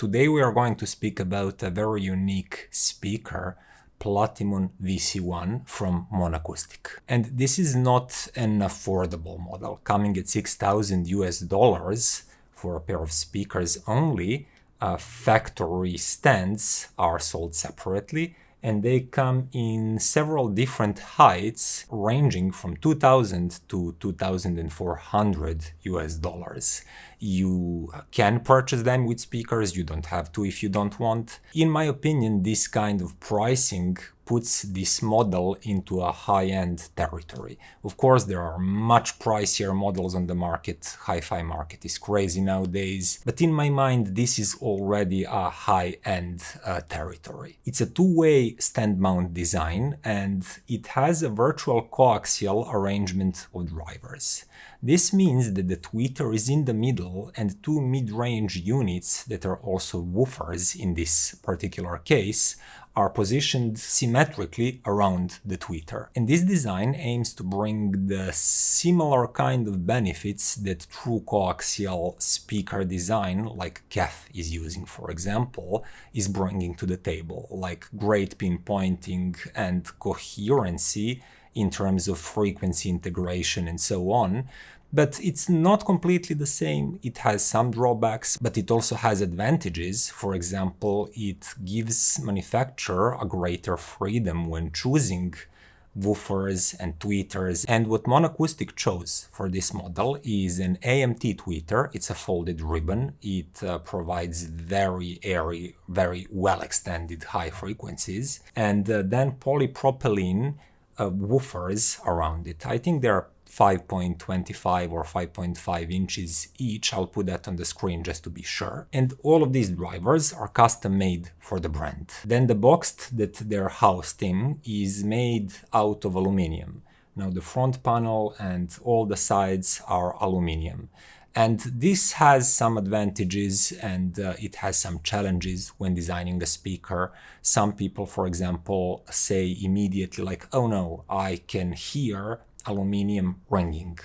Today we are going to speak about a very unique speaker, PlatiMon VC One from MonAcoustic. And this is not an affordable model, coming at $6,000 for a pair of speakers only. Factory stands are sold separately, and they come in several different heights, ranging from $2,000 to $2,400. You can purchase them with speakers, you don't have to if you don't want. In my opinion, this kind of pricing puts this model into a high-end territory. Of course, there are much pricier models on the market. Hi-fi market is crazy nowadays. But in my mind, this is already a high-end territory. It's a two-way stand-mount design, and it has a virtual coaxial arrangement of drivers. This means that the tweeter is in the middle and two mid-range units that are also woofers in this particular case are positioned symmetrically around the tweeter. And this design aims to bring the similar kind of benefits that true coaxial speaker design, like KEF is using for example, is bringing to the table, like great pinpointing and coherency in terms of frequency integration and so on. But it's not completely the same. It has some drawbacks, but it also has advantages. For example, it gives manufacturer a greater freedom when choosing woofers and tweeters. And what MonAcoustic chose for this model is an AMT tweeter. It's a folded ribbon. It provides very airy, very well extended high frequencies, and then polypropylene woofers around it. I think they're 5.25 or 5.5 inches each. I'll put that on the screen just to be sure. And all of these drivers are custom made for the brand. Then the box that they're housed in is made out of aluminum. Now the front panel and all the sides are aluminum. And this has some advantages and it has some challenges when designing a speaker. Some people, for example, say immediately like, oh no, I can hear aluminium ringing,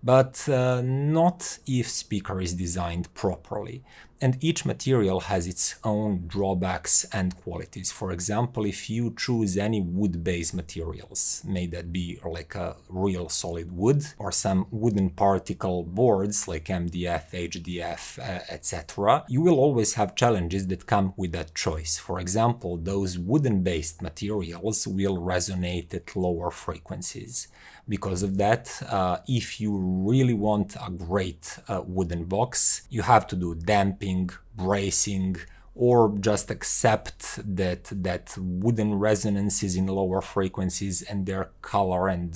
but not if speaker is designed properly. And each material has its own drawbacks and qualities. For example, if you choose any wood-based materials, may that be like a real solid wood or some wooden particle boards like MDF, HDF, etc., you will always have challenges that come with that choice. For example, those wooden-based materials will resonate at lower frequencies. Because of that, if you really want a great wooden box, you have to do damping, bracing, or just accept that wooden resonance is in lower frequencies and their color and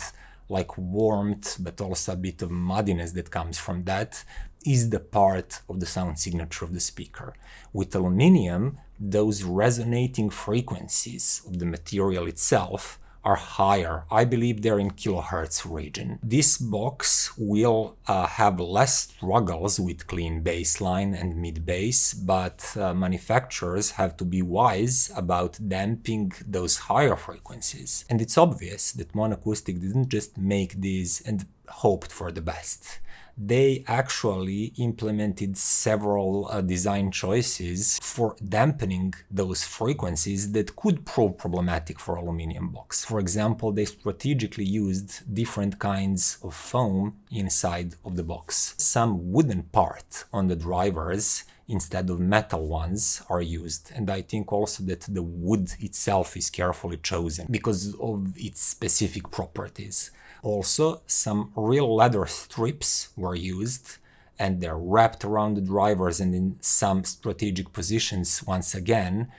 like warmth, but also a bit of muddiness that comes from that, is the part of the sound signature of the speaker. With aluminium, those resonating frequencies of the material itself are higher. I believe they're in kilohertz region. This box will have less struggles with clean bassline and mid-bass, but manufacturers have to be wise about damping those higher frequencies. And it's obvious that MonAcoustic didn't just make these and hoped for the best. They actually implemented several design choices for dampening those frequencies that could prove problematic for aluminum box. For example, they strategically used different kinds of foam inside of the box. Some wooden part on the drivers instead of metal ones are used, and I think also that the wood itself is carefully chosen because of its specific properties. Also, some real leather strips were used, and they're wrapped around the drivers and in some strategic positions once again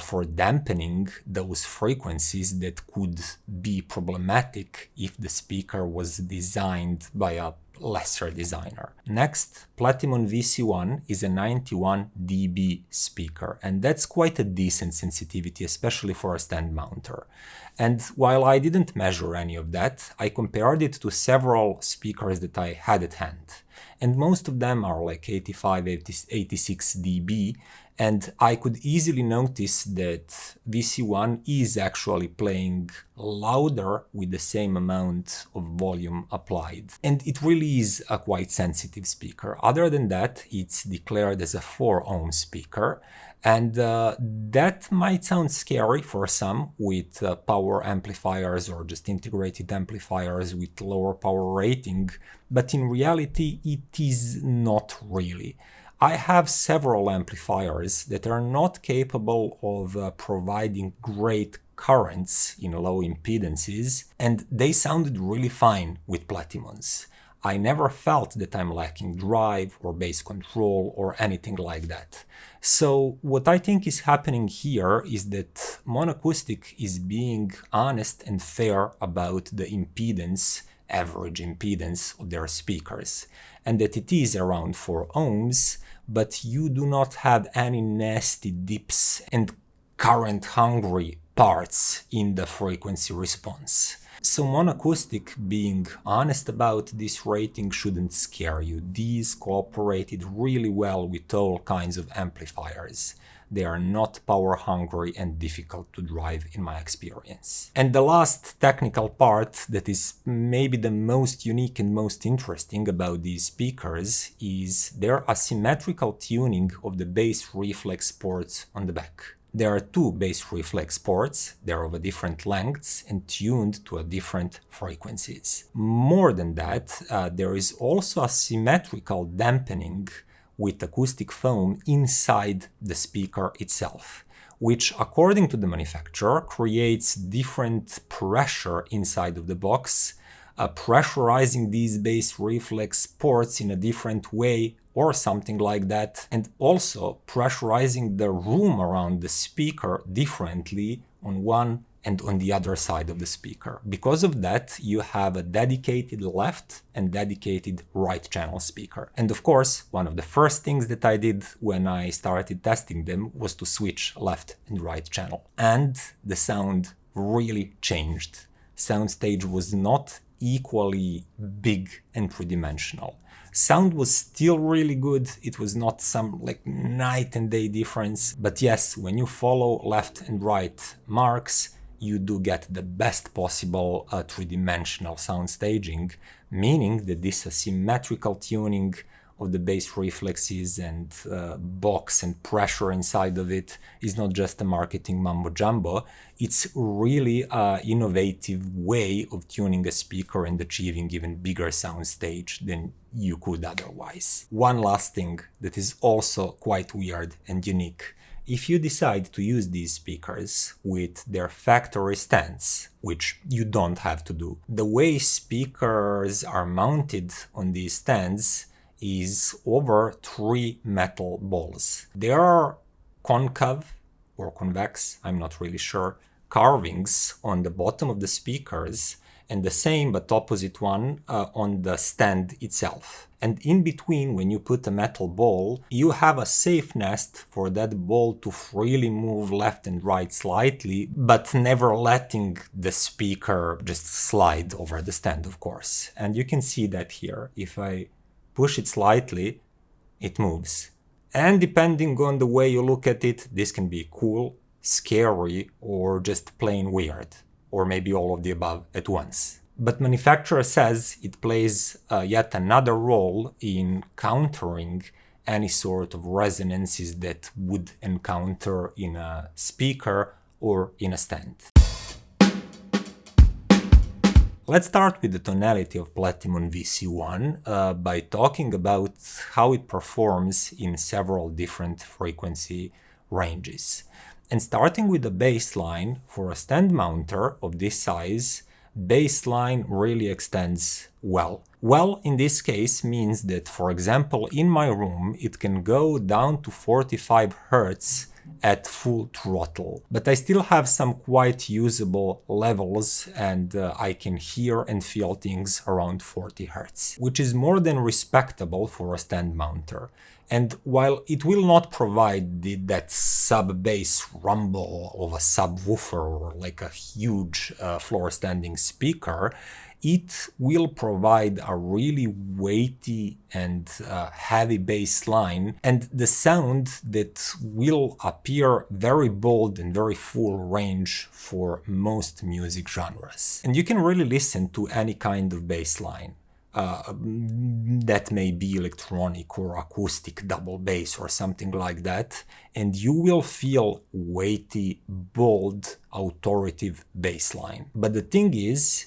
for dampening those frequencies that could be problematic if the speaker was designed by a lesser designer. Next, PlatiMon VC One is a 91 dB speaker, and that's quite a decent sensitivity, especially for a stand mounter. And while I didn't measure any of that, I compared it to several speakers that I had at hand. And most of them are like 85, 86 dB, And I could easily notice that VC One is actually playing louder with the same amount of volume applied. And it really is a quite sensitive speaker. Other than that, it's declared as a 4 ohm speaker. And that might sound scary for some with power amplifiers or just integrated amplifiers with lower power rating, but in reality it is not really. I have several amplifiers that are not capable of providing great currents in low impedances, and they sounded really fine with PlatiMons. I never felt that I'm lacking drive or bass control or anything like that. So what I think is happening here is that MonAcoustic is being honest and fair about the impedance, average impedance of their speakers, and that it is around 4 ohms, but you do not have any nasty dips and current-hungry parts in the frequency response. So MonAcoustic being honest about this rating shouldn't scare you. These cooperated really well with all kinds of amplifiers. They are not power hungry and difficult to drive in my experience. And the last technical part that is maybe the most unique and most interesting about these speakers is their asymmetrical tuning of the bass reflex ports on the back. There are 2 bass reflex ports, they're of a different lengths and tuned to a different frequencies. More than that, there is also a symmetrical dampening with acoustic foam inside the speaker itself, which according to the manufacturer creates different pressure inside of the box, pressurizing these bass reflex ports in a different way or something like that, and also pressurizing the room around the speaker differently on one and on the other side of the speaker. Because of that, you have a dedicated left and dedicated right channel speaker. And of course, one of the first things that I did when I started testing them was to switch left and right channel. And the sound really changed. Soundstage was not equally big and three-dimensional. Sound was still really good, it was not some like night and day difference, but yes, when you follow left and right marks, you do get the best possible three-dimensional sound staging, meaning that this asymmetrical tuning of the bass reflexes and box and pressure inside of it is not just a marketing mumbo jumbo, it's really an innovative way of tuning a speaker and achieving even bigger sound stage than you could otherwise. One last thing that is also quite weird and unique. If you decide to use these speakers with their factory stands, which you don't have to do, the way speakers are mounted on these stands is over 3 metal balls. There are concave or convex, I'm not really sure, carvings on the bottom of the speakers, and the same but opposite one on the stand itself. And in between, when you put a metal ball, you have a safe nest for that ball to freely move left and right slightly, but never letting the speaker just slide over the stand, of course. And you can see that here. If I push it slightly, it moves. And depending on the way you look at it, this can be cool, scary, or just plain weird. Or maybe all of the above at once. But manufacturer says it plays yet another role in countering any sort of resonances that would encounter in a speaker or in a stand. Let's start with the tonality of PlatiMon VC One by talking about how it performs in several different frequency ranges. And starting with the bassline, for a stand mounter of this size, bassline really extends well. Well, in this case means that, for example, in my room, it can go down to 45 Hz at full throttle. But I still have some quite usable levels, and I can hear and feel things around 40 Hz, which is more than respectable for a stand mounter. And while it will not provide that sub-bass rumble of a subwoofer or like a huge floor-standing speaker, it will provide a really weighty and heavy bass line, and the sound that will appear very bold and very full range for most music genres. And you can really listen to any kind of bass line. That may be electronic or acoustic double bass or something like that, and you will feel weighty, bold, authoritative bass line. But the thing is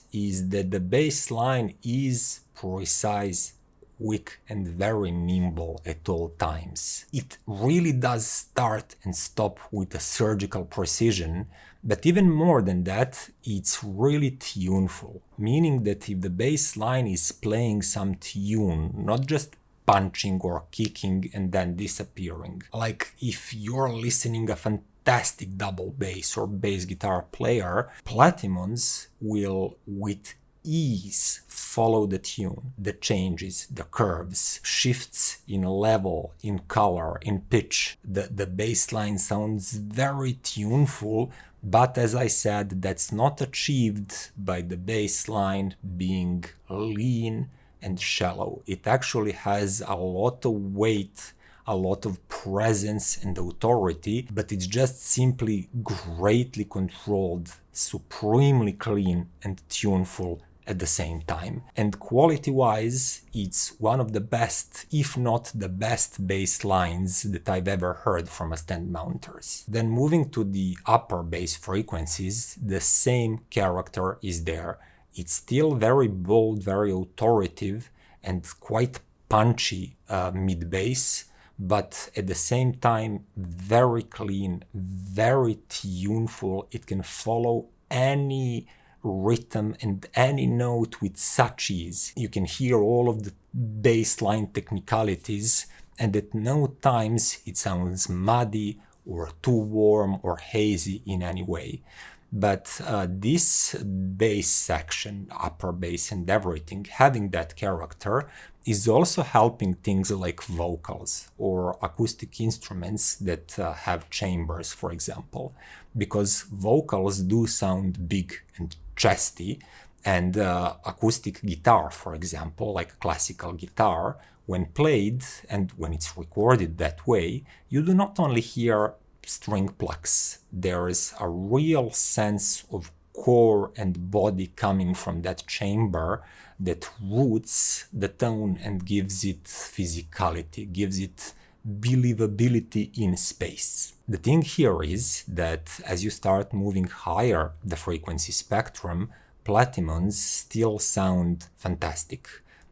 that the bass line is precise, quick, and very nimble at all times. It really does start and stop with a surgical precision, but even more than that, it's really tuneful, meaning that if the bass line is playing some tune, not just punching or kicking and then disappearing, like if you're listening a fantastic double bass or bass guitar player, PlatiMons will with ease follow the tune, the changes, the curves, shifts in level, in color, in pitch. The bass line sounds very tuneful, but as I said, that's not achieved by the bass line being lean and shallow. It actually has a lot of weight, a lot of presence and authority, but it's just simply greatly controlled, supremely clean and tuneful at the same time. And quality-wise, it's one of the best, if not the best bass lines that I've ever heard from a stand mounters. Then moving to the upper bass frequencies, the same character is there. It's still very bold, very authoritative, and quite punchy mid-bass, but at the same time very clean, very tuneful. It can follow any rhythm and any note with such ease. You can hear all of the bass line technicalities, and at no times it sounds muddy or too warm or hazy in any way. But this bass section, upper bass and everything, having that character, is also helping things like vocals or acoustic instruments that have chambers, for example, because vocals do sound big and chesty, and acoustic guitar, for example, like classical guitar, when played and when it's recorded that way, you do not only hear string plucks. There is a real sense of core and body coming from that chamber that roots the tone and gives it physicality, gives it believability in space. The thing here is that as you start moving higher the frequency spectrum, PlatiMons still sound fantastic.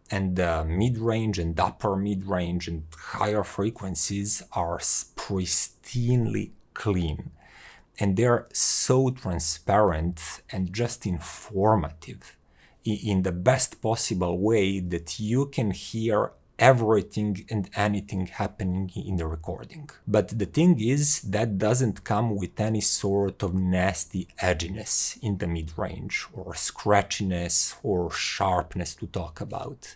And the mid-range and upper mid-range and higher frequencies are pristinely clean. And they're so transparent and just informative in the best possible way that you can hear everything and anything happening in the recording. But the thing is, that doesn't come with any sort of nasty edginess in the mid-range, or scratchiness or sharpness to talk about.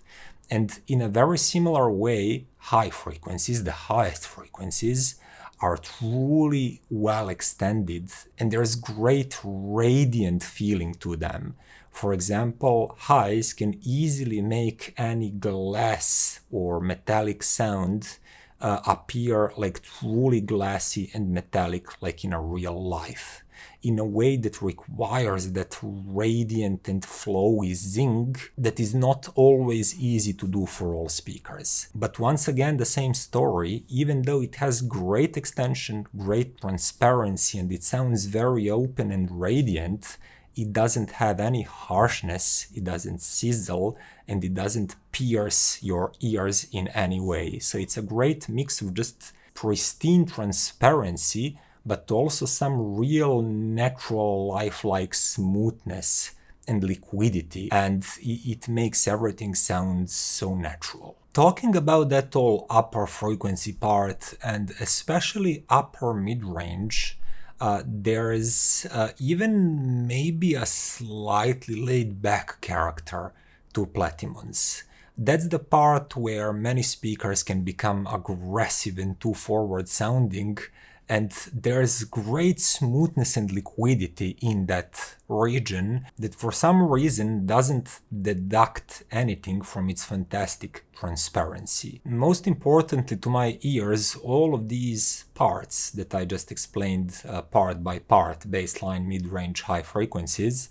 And in a very similar way, high frequencies, the highest frequencies, are truly well extended, and there's great radiant feeling to them. For example, highs can easily make any glass or metallic sound appear like truly glassy and metallic, like in a real life, in a way that requires that radiant and flowy zing that is not always easy to do for all speakers. But once again, the same story, even though it has great extension, great transparency, and it sounds very open and radiant, it doesn't have any harshness, it doesn't sizzle, and it doesn't pierce your ears in any way. So it's a great mix of just pristine transparency, but also some real natural lifelike smoothness and liquidity, and it makes everything sound so natural. Talking about that whole upper frequency part, and especially upper mid-range, there is even maybe a slightly laid-back character to PlatiMons. That's the part where many speakers can become aggressive and too forward-sounding, And there's great smoothness and liquidity in that region that for some reason doesn't deduct anything from its fantastic transparency. Most importantly to my ears, all of these parts that I just explained part by part, baseline, mid-range, high frequencies,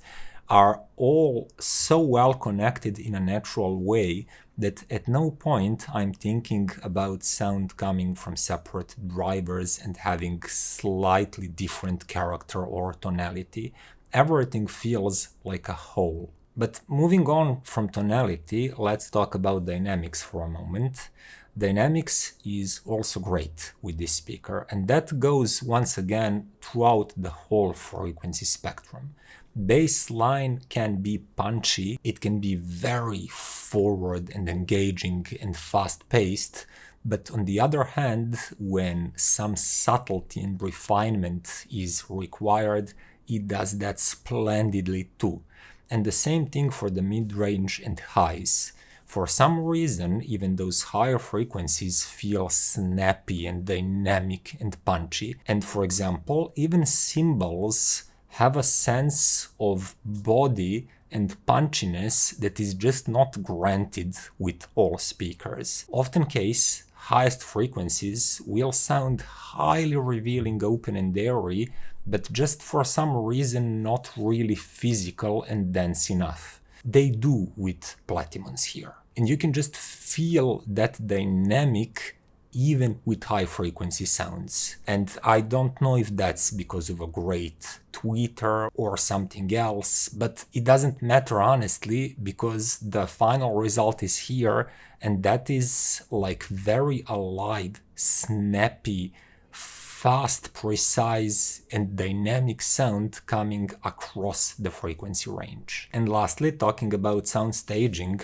are all so well connected in a natural way that at no point I'm thinking about sound coming from separate drivers and having slightly different character or tonality. Everything feels like a whole. But moving on from tonality, let's talk about dynamics for a moment. Dynamics is also great with this speaker, and that goes once again throughout the whole frequency spectrum. Bassline can be punchy, it can be very forward and engaging and fast-paced, but on the other hand, when some subtlety and refinement is required, it does that splendidly too. And the same thing for the mid-range and highs. For some reason, even those higher frequencies feel snappy and dynamic and punchy. And for example, even cymbals have a sense of body and punchiness that is just not granted with all speakers. Often case, highest frequencies will sound highly revealing, open and airy, but just for some reason not really physical and dense enough. They do with PlatiMons here. And you can just feel that dynamic even with high frequency sounds. And I don't know if that's because of a great tweeter or something else, but it doesn't matter honestly, because the final result is here, and that is like very alive, snappy, fast, precise and dynamic sound coming across the frequency range. And lastly, talking about sound staging,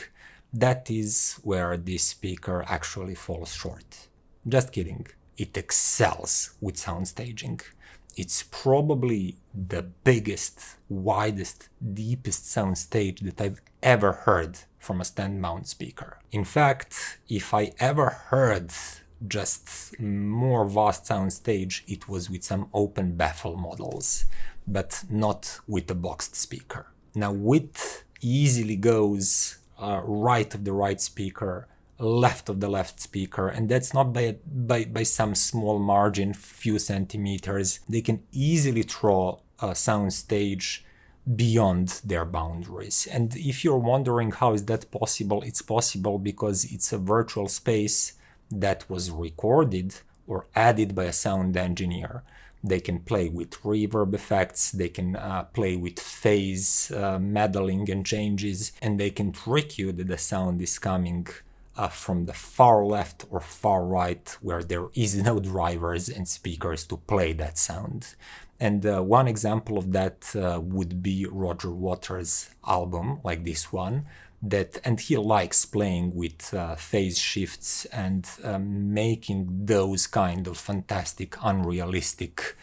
that is where this speaker actually falls short. Just kidding, it excels with sound staging. It's probably the biggest, widest, deepest sound stage that I've ever heard from a stand mount speaker. In fact, if I ever heard just more vast sound stage, it was with some open baffle models, but not with a boxed speaker. Now width easily goes right of the right speaker, left of the left speaker, and that's not by some small margin, few centimeters. They can easily throw a sound stage beyond their boundaries. And if you're wondering how is that possible, it's possible because it's a virtual space that was recorded or added by a sound engineer. They can play with reverb effects, they can play with phase meddling and changes, and they can trick you that the sound is coming from the far left or far right, where there is no drivers and speakers to play that sound. And one example of that would be Roger Waters' album, like this one, and he likes playing with phase shifts and making those kind of fantastic, unrealistic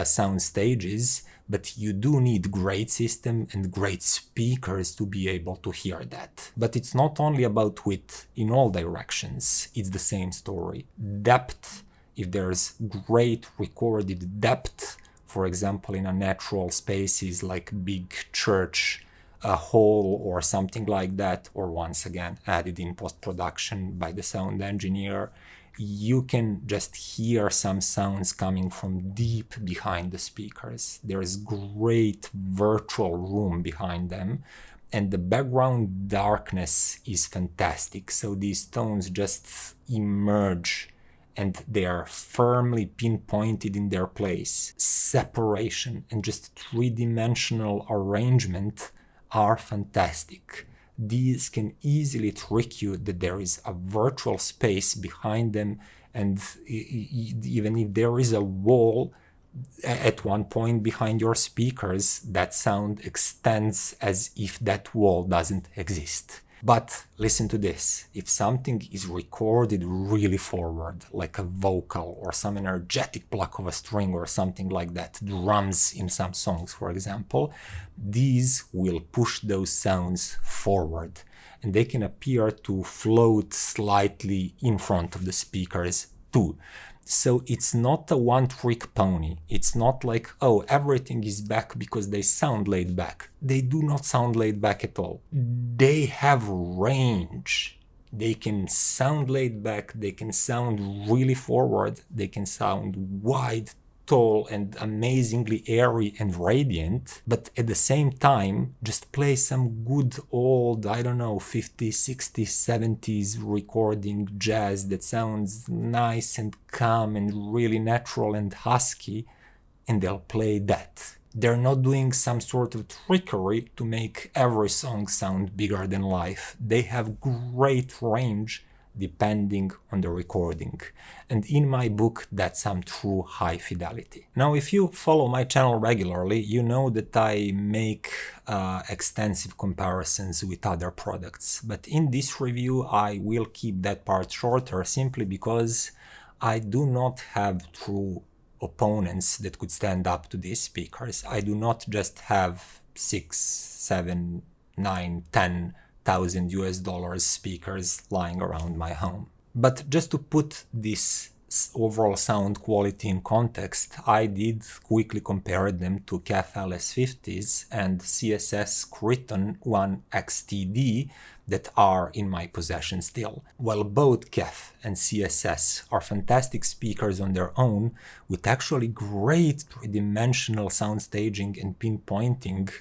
sound stages, but you do need great system and great speakers to be able to hear that. But it's not only about width in all directions, it's the same story. Depth, if there's great recorded depth, for example in a natural spaces like big church hall or something like that, or once again added in post-production by the sound engineer, you can just hear some sounds coming from deep behind the speakers. There is great virtual room behind them, and the background darkness is fantastic. So these tones just emerge and they are firmly pinpointed in their place. Separation and just three-dimensional arrangement are fantastic. These can easily trick you that there is a virtual space behind them, and even if there is a wall at one point behind your speakers, that sound extends as if that wall doesn't exist. But listen to this, if something is recorded really forward, like a vocal or some energetic pluck of a string or something like that, drums in some songs for example, these will push those sounds forward and they can appear to float slightly in front of the speakers too. So it's not a one-trick pony. It's not like, oh, everything is back because they sound laid back. They do not sound laid back at all. They have range. They can sound laid back, they can sound really forward, they can sound wide, tall, and amazingly airy and radiant, but at the same time, just play some good old, I don't know, 50s, 60s, 70s recording jazz that sounds nice and calm and really natural and husky, and they'll play that. They're not doing some sort of trickery to make every song sound bigger than life. They have great range depending on the recording. And in my book, that's some true high fidelity. Now, if you follow my channel regularly, you know that I make extensive comparisons with other products. But in this review, I will keep that part shorter simply because I do not have true opponents that could stand up to these speakers. I do not just have 6, 7, 9, 10,000 US dollars speakers lying around my home. But just to put this overall sound quality in context, I did quickly compare them to KEF LS50s and CSS Criton 1XTD that are in my possession still. While both KEF and CSS are fantastic speakers on their own, with actually great three-dimensional sound staging and pinpointing,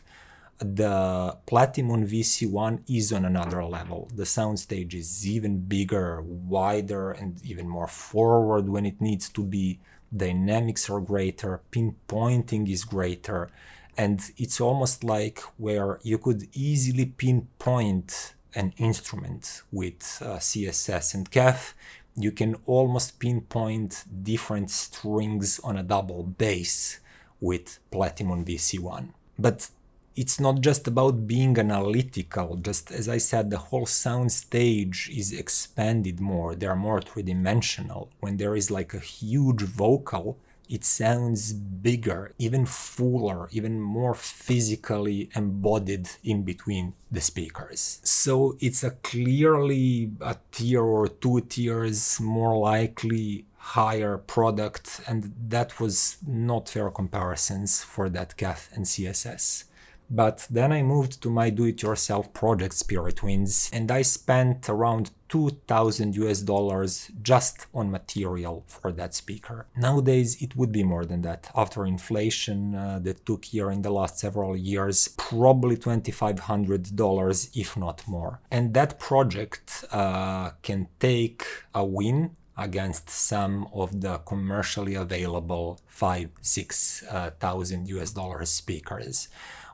the PlatiMon VC One is on another level. The soundstage is even bigger, wider, and even more forward when it needs to be. Dynamics are greater, pinpointing is greater, and it's almost like where you could easily pinpoint an instrument with CSS and KEF, you can almost pinpoint different strings on a double bass with PlatiMon VC One. But it's not just about being analytical, just as I said, the whole sound stage is expanded more, they're more three-dimensional. When there is like a huge vocal, it sounds bigger, even fuller, even more physically embodied in between the speakers. So it's a clearly a tier or 2 tiers more likely higher product, and that was not fair comparisons for that KEF and CSS. But then I moved to my do-it-yourself project Spirit Winds, and I spent around 2,000 US dollars just on material for that speaker. Nowadays it would be more than that. After inflation that took here in the last several years, probably $2,500 if not more. And that project can take a win against some of the commercially available 5,000-6,000 US dollars speakers.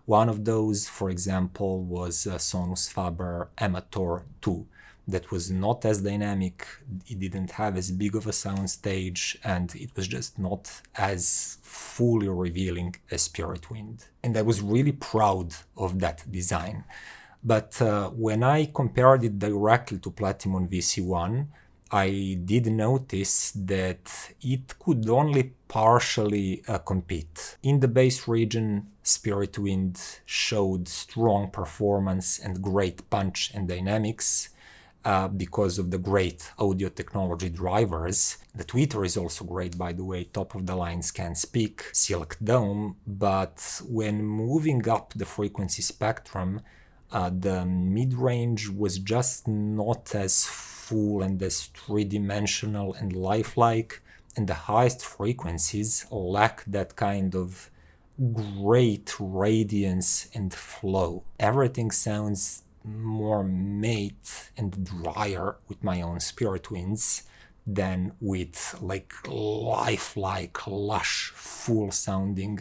One of those, for example, was Sonus Faber Amateur 2. That was not as dynamic, it didn't have as big of a sound stage, and it was just not as fully revealing as Spirit Wind. And I was really proud of that design. But when I compared it directly to PlatiMon VC One, I did notice that it could only partially compete. In the bass region, Spirit Wind showed strong performance and great punch and dynamics because of the great audio technology drivers. The tweeter is also great, by the way, top of the line Scan Speak, Silk Dome, but when moving up the frequency spectrum, the mid-range was just not as full and as three-dimensional and lifelike, and the highest frequencies lack that kind of great radiance and flow. Everything sounds more mate and drier with my own Spirit Winds than with like lifelike, lush, full sounding.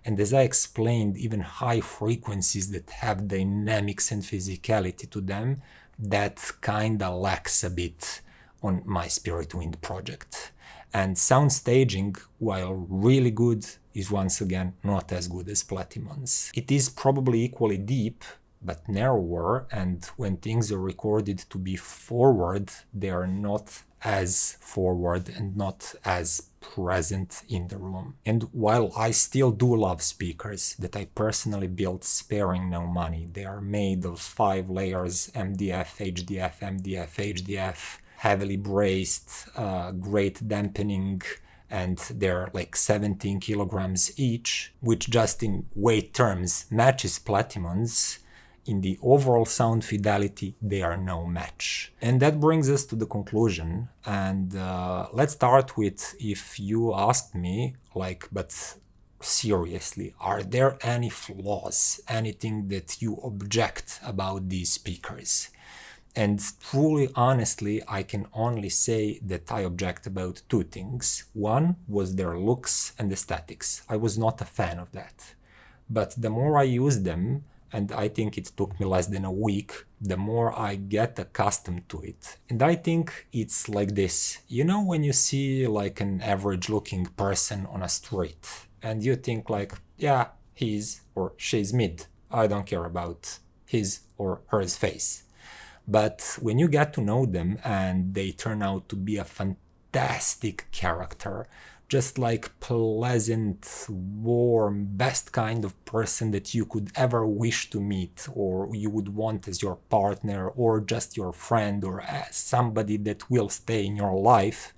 And as I explained, even high frequencies that have dynamics and physicality to them, that kinda lacks a bit on my Spirit Wind project. And sound staging, while really good, is once again not as good as PlatiMon's. It is probably equally deep, but narrower, and when things are recorded to be forward, they are not as forward and not as present in the room. And while I still do love speakers that I personally built sparing no money, they are made of 5 layers, MDF, HDF, MDF, HDF, heavily braced, great dampening, and they're like 17 kilograms each, which just in weight terms matches PlatiMon's. In the overall sound fidelity, they are no match. And that brings us to the conclusion. And let's start with, if you asked me, like, but seriously, are there any flaws, anything that you object about these speakers? And truly, honestly, I can only say that I object about two things. One was their looks and aesthetics. I was not a fan of that. But the more I use them, and I think it took me less than a week, the more I get accustomed to it. And I think it's like this. You know, when you see like an average looking person on a street and you think like, yeah, he's or she's mid. I don't care about his or her face. But when you get to know them and they turn out to be a fantastic character, just like pleasant, warm, best kind of person that you could ever wish to meet or you would want as your partner or just your friend or somebody that will stay in your life.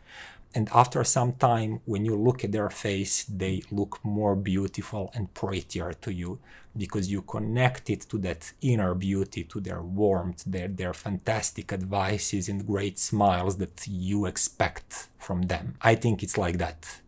And after some time, when you look at their face, they look more beautiful and prettier to you because you connect it to that inner beauty, to their warmth, their fantastic advices and great smiles that you expect from them. I think it's like that.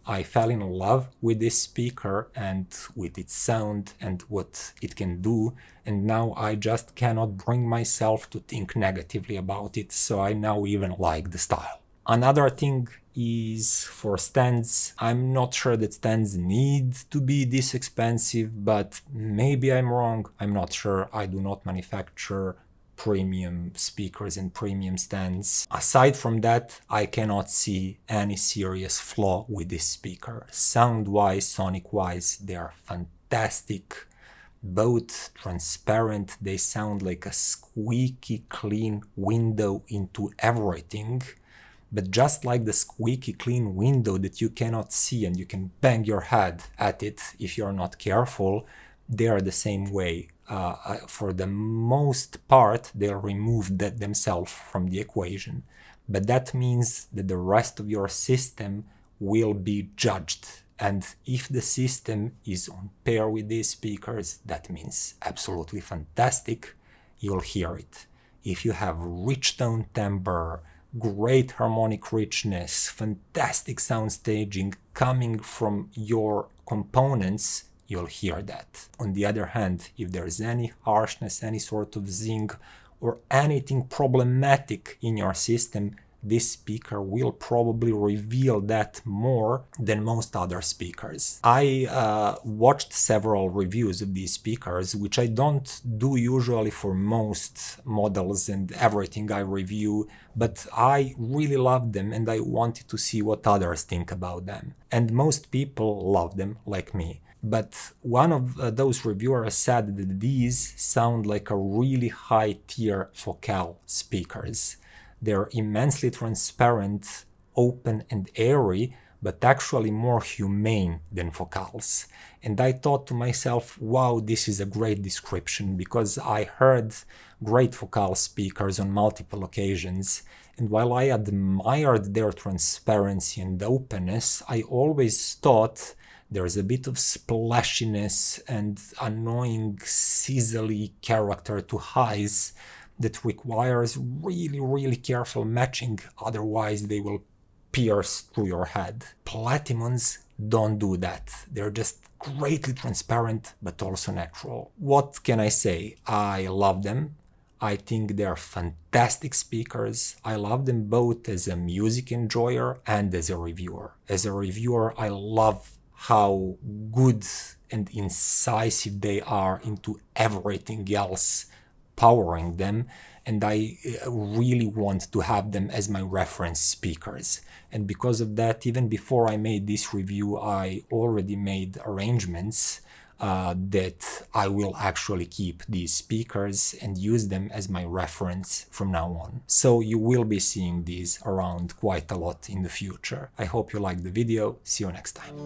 I fell in love with this speaker and with its sound and what it can do, and now I just cannot bring myself to think negatively about it, so I now even like the style. Another thing is for stands. I'm not sure that stands need to be this expensive, but maybe I'm wrong. I'm not sure. I do not manufacture premium speakers and premium stands. Aside from that, I cannot see any serious flaw with this speaker. Sound-wise, sonic-wise, they are fantastic. Both transparent, they sound like a squeaky clean window into everything. But just like the squeaky clean window that you cannot see and you can bang your head at it if you're not careful, they are the same way. For the most part, they'll remove that themselves from the equation. But that means that the rest of your system will be judged. And if the system is on pair with these speakers, that means absolutely fantastic. You'll hear it. If you have rich tone timbre, great harmonic richness, fantastic sound staging coming from your components, you'll hear that. On the other hand, if there's any harshness, any sort of zing, or anything problematic in your system, this speaker will probably reveal that more than most other speakers. I watched several reviews of these speakers, which I don't do usually for most models and everything I review, but I really loved them and I wanted to see what others think about them. And most people love them, like me. But one of those reviewers said that these sound like a really high-tier Focal speakers. They're immensely transparent, open and airy, but actually more humane than Focals. And I thought to myself, wow, this is a great description, because I heard great Focal speakers on multiple occasions, and while I admired their transparency and openness, I always thought there's a bit of splashiness and annoying sizzly character to highs that requires really careful matching, otherwise they will pierce through your head. PlatiMons don't do that. They're just greatly transparent, but also natural. What can I say? I love them. I think they're fantastic speakers. I love them both as a music enjoyer and as a reviewer. As a reviewer, I love how good and incisive they are into everything else powering them, and I really want to have them as my reference speakers. And because of that, even before I made this review, I already made arrangements that I will actually keep these speakers and use them as my reference from now on. So you will be seeing these around quite a lot in the future. I hope you liked the video. See you next time.